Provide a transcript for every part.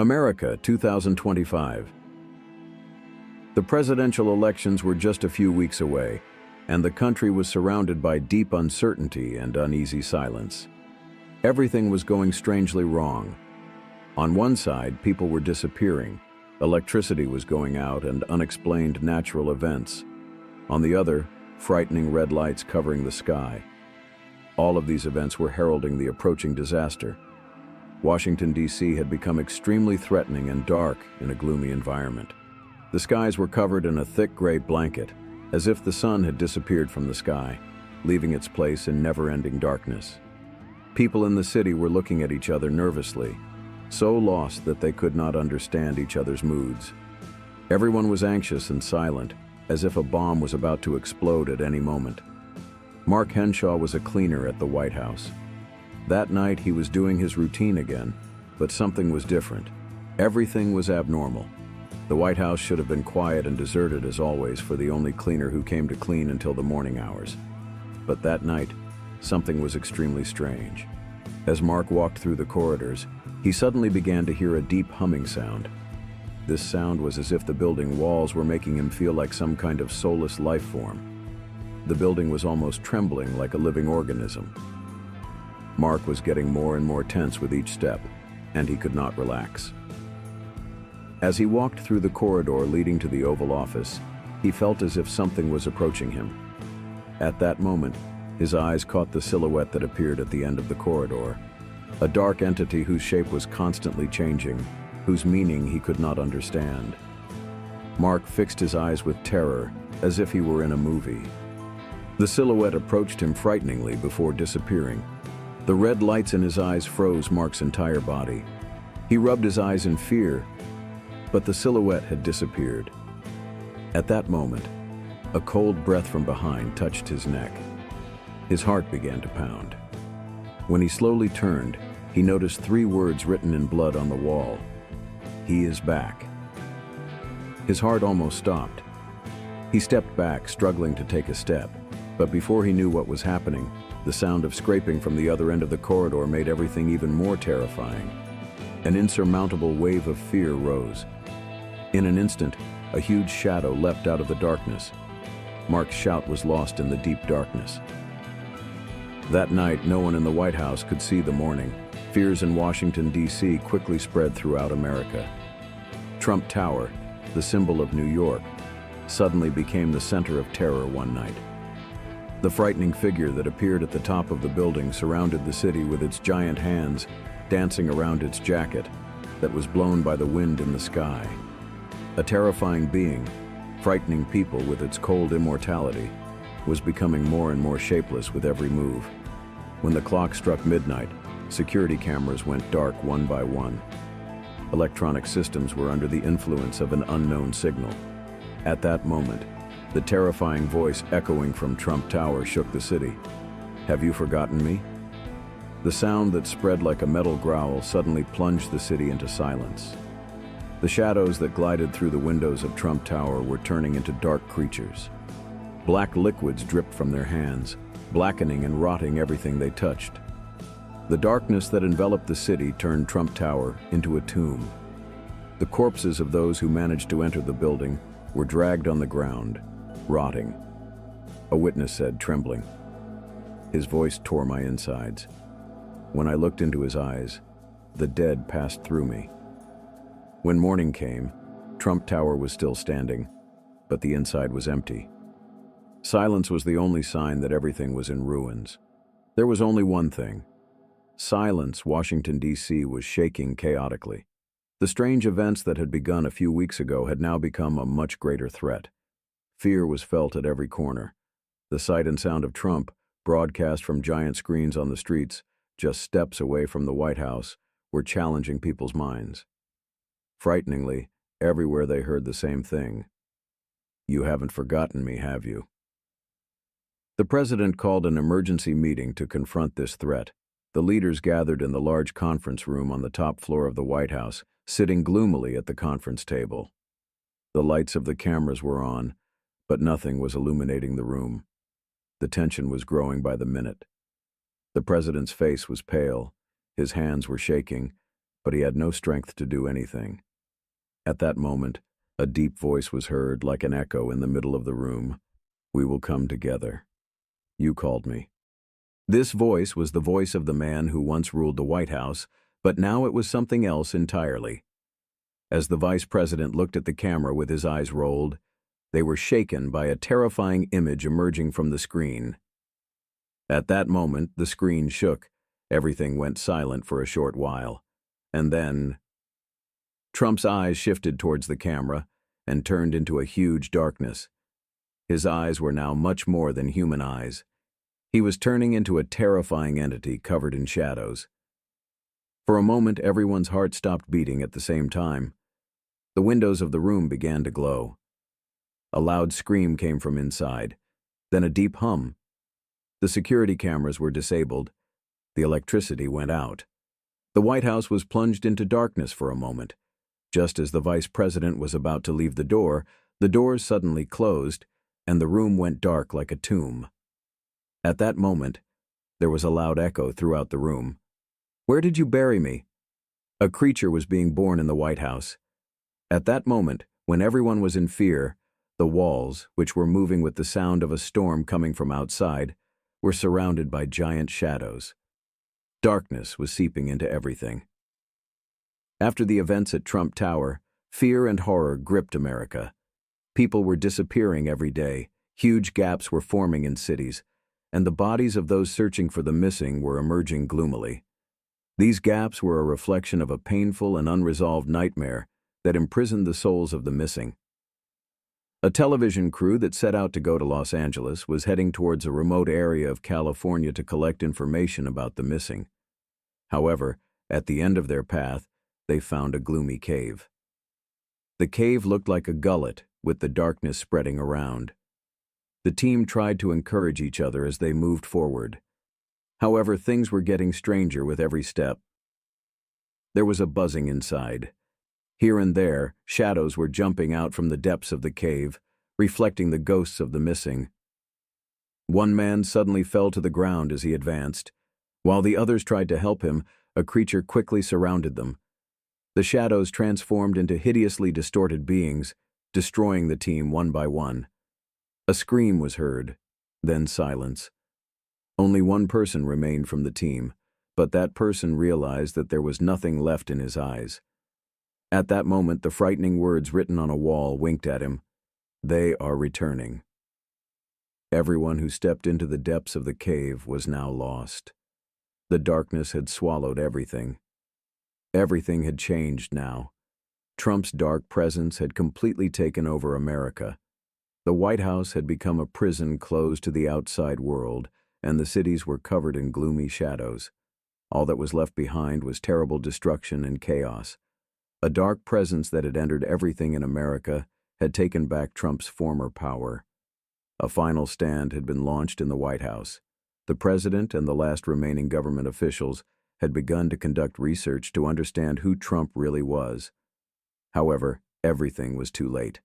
America 2025. The presidential elections were just a few weeks away, and the country was surrounded by deep uncertainty and uneasy silence. Everything was going strangely wrong. On one side, people were disappearing, electricity was going out, and unexplained natural events. On the other, frightening red lights covering the sky. All of these events were heralding the approaching disaster. Washington, D.C. had become extremely threatening and dark in a gloomy environment. The skies were covered in a thick gray blanket, as if the sun had disappeared from the sky, leaving its place in never-ending darkness. People in the city were looking at each other nervously, so lost that they could not understand each other's moods. Everyone was anxious and silent, as if a bomb was about to explode at any moment. Mark Henshaw was a cleaner at the White House. That night he was doing his routine again, but something was different. Everything was abnormal. The White House should have been quiet and deserted as always for the only cleaner who came to clean until the morning hours. But that night, something was extremely strange. As Mark walked through the corridors, he suddenly began to hear a deep humming sound. This sound was as if the building walls were making him feel like some kind of soulless life form. The building was almost trembling like a living organism. Mark was getting more and more tense with each step, and he could not relax. As he walked through the corridor leading to the Oval Office, he felt as if something was approaching him. At that moment, his eyes caught the silhouette that appeared at the end of the corridor, a dark entity whose shape was constantly changing, whose meaning he could not understand. Mark fixed his eyes with terror, as if he were in a movie. The silhouette approached him frighteningly before disappearing. The red lights in his eyes froze Mark's entire body. He rubbed his eyes in fear, but the silhouette had disappeared. At that moment, a cold breath from behind touched his neck. His heart began to pound. When he slowly turned, he noticed 3 words written in blood on the wall. "He is back." His heart almost stopped. He stepped back, struggling to take a step, but before he knew what was happening, the sound of scraping from the other end of the corridor made everything even more terrifying. An insurmountable wave of fear rose. In an instant, a huge shadow leapt out of the darkness. Mark's shout was lost in the deep darkness. That night, no one in the White House could see the morning. Fears in Washington, D.C. quickly spread throughout America. Trump Tower, the symbol of New York, suddenly became the center of terror one night. The frightening figure that appeared at the top of the building surrounded the city with its giant hands dancing around its jacket that was blown by the wind in the sky. A terrifying being, frightening people with its cold immortality, was becoming more and more shapeless with every move. When the clock struck midnight, security cameras went dark one by one. Electronic systems were under the influence of an unknown signal. At that moment, the terrifying voice echoing from Trump Tower shook the city. "Have you forgotten me?" The sound that spread like a metal growl suddenly plunged the city into silence. The shadows that glided through the windows of Trump Tower were turning into dark creatures. Black liquids dripped from their hands, blackening and rotting everything they touched. The darkness that enveloped the city turned Trump Tower into a tomb. The corpses of those who managed to enter the building were dragged on the ground, rotting. A witness said, trembling. His voice tore my insides. When I looked into his eyes, the dead passed through me. When morning came, Trump Tower was still standing, but the inside was empty. Silence was the only sign that everything was in ruins. There was only one thing. Silence. Washington, D.C. was shaking chaotically. The strange events that had begun a few weeks ago had now become a much greater threat. Fear was felt at every corner. The sight and sound of Trump, broadcast from giant screens on the streets, just steps away from the White House, were challenging people's minds. Frighteningly, everywhere they heard the same thing. "You haven't forgotten me, have you?" The president called an emergency meeting to confront this threat. The leaders gathered in the large conference room on the top floor of the White House, sitting gloomily at the conference table. The lights of the cameras were on, but nothing was illuminating the room. The tension was growing by the minute. The president's face was pale, his hands were shaking, but he had no strength to do anything. At that moment, a deep voice was heard like an echo in the middle of the room. "We will come together. You called me." This voice was the voice of the man who once ruled the White House, but now it was something else entirely. As the vice president looked at the camera with his eyes rolled, they were shaken by a terrifying image emerging from the screen. At that moment, the screen shook. Everything went silent for a short while. And then, Trump's eyes shifted towards the camera and turned into a huge darkness. His eyes were now much more than human eyes. He was turning into a terrifying entity covered in shadows. For a moment, everyone's heart stopped beating at the same time. The windows of the room began to glow. A loud scream came from inside, then a deep hum. The security cameras were disabled. The electricity went out. The White House was plunged into darkness for a moment. Just as the vice president was about to leave the doors suddenly closed, and the room went dark like a tomb. At that moment, there was a loud echo throughout the room. "Where did you bury me?" A creature was being born in the White House. At that moment, when everyone was in fear, the walls, which were moving with the sound of a storm coming from outside, were surrounded by giant shadows. Darkness was seeping into everything. After the events at Trump Tower, fear and horror gripped America. People were disappearing every day, huge gaps were forming in cities, and the bodies of those searching for the missing were emerging gloomily. These gaps were a reflection of a painful and unresolved nightmare that imprisoned the souls of the missing. A television crew that set out to go to Los Angeles was heading towards a remote area of California to collect information about the missing. However, at the end of their path, they found a gloomy cave. The cave looked like a gullet, with the darkness spreading around. The team tried to encourage each other as they moved forward. However, things were getting stranger with every step. There was a buzzing inside. Here and there, shadows were jumping out from the depths of the cave, reflecting the ghosts of the missing. One man suddenly fell to the ground as he advanced. While the others tried to help him, a creature quickly surrounded them. The shadows transformed into hideously distorted beings, destroying the team one by one. A scream was heard, then silence. Only one person remained from the team, but that person realized that there was nothing left in his eyes. At that moment, the frightening words written on a wall winked at him. "They are returning." Everyone who stepped into the depths of the cave was now lost. The darkness had swallowed everything. Everything had changed now. Trump's dark presence had completely taken over America. The White House had become a prison closed to the outside world, and the cities were covered in gloomy shadows. All that was left behind was terrible destruction and chaos. A dark presence that had entered everything in America had taken back Trump's former power. A final stand had been launched in the White House. The president and the last remaining government officials had begun to conduct research to understand who Trump really was. However, everything was too late.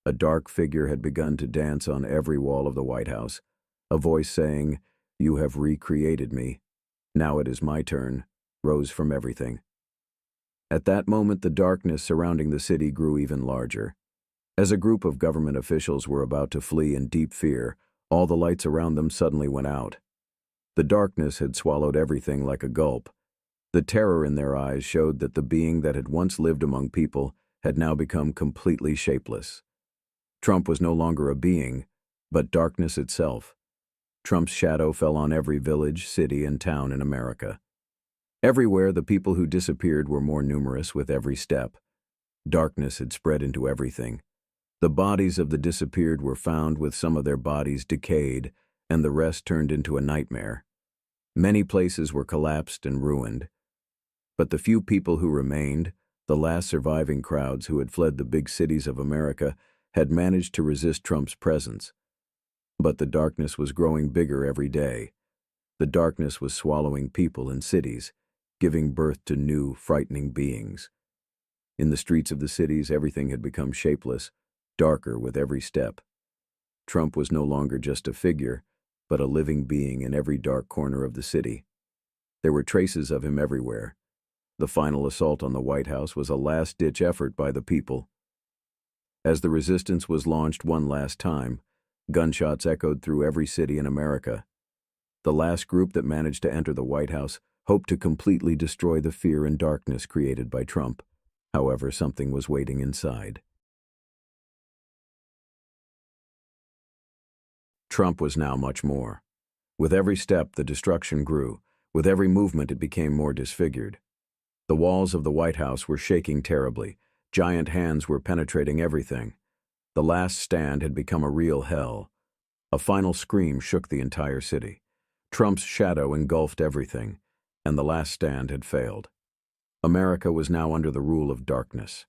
A dark figure had begun to dance on every wall of the White House, a voice saying, "You have recreated me. Now it is my turn," rose from everything. At that moment, the darkness surrounding the city grew even larger. As a group of government officials were about to flee in deep fear, all the lights around them suddenly went out. The darkness had swallowed everything like a gulp. The terror in their eyes showed that the being that had once lived among people had now become completely shapeless. Trump was no longer a being, but darkness itself. Trump's shadow fell on every village, city, and town in America. Everywhere, the people who disappeared were more numerous with every step. Darkness had spread into everything. The bodies of the disappeared were found with some of their bodies decayed, and the rest turned into a nightmare. Many places were collapsed and ruined. But the few people who remained, the last surviving crowds who had fled the big cities of America, had managed to resist Trump's presence. But the darkness was growing bigger every day. The darkness was swallowing people and cities, giving birth to new, frightening beings. In the streets of the cities, everything had become shapeless, darker with every step. Trump was no longer just a figure, but a living being in every dark corner of the city. There were traces of him everywhere. The final assault on the White House was a last-ditch effort by the people. As the resistance was launched one last time, gunshots echoed through every city in America. The last group that managed to enter the White House hoped to completely destroy the fear and darkness created by Trump. However, something was waiting inside. Trump was now much more. With every step, the destruction grew. With every movement, it became more disfigured. The walls of the White House were shaking terribly. Giant hands were penetrating everything. The last stand had become a real hell. A final scream shook the entire city. Trump's shadow engulfed everything, and the last stand had failed. America was now under the rule of darkness.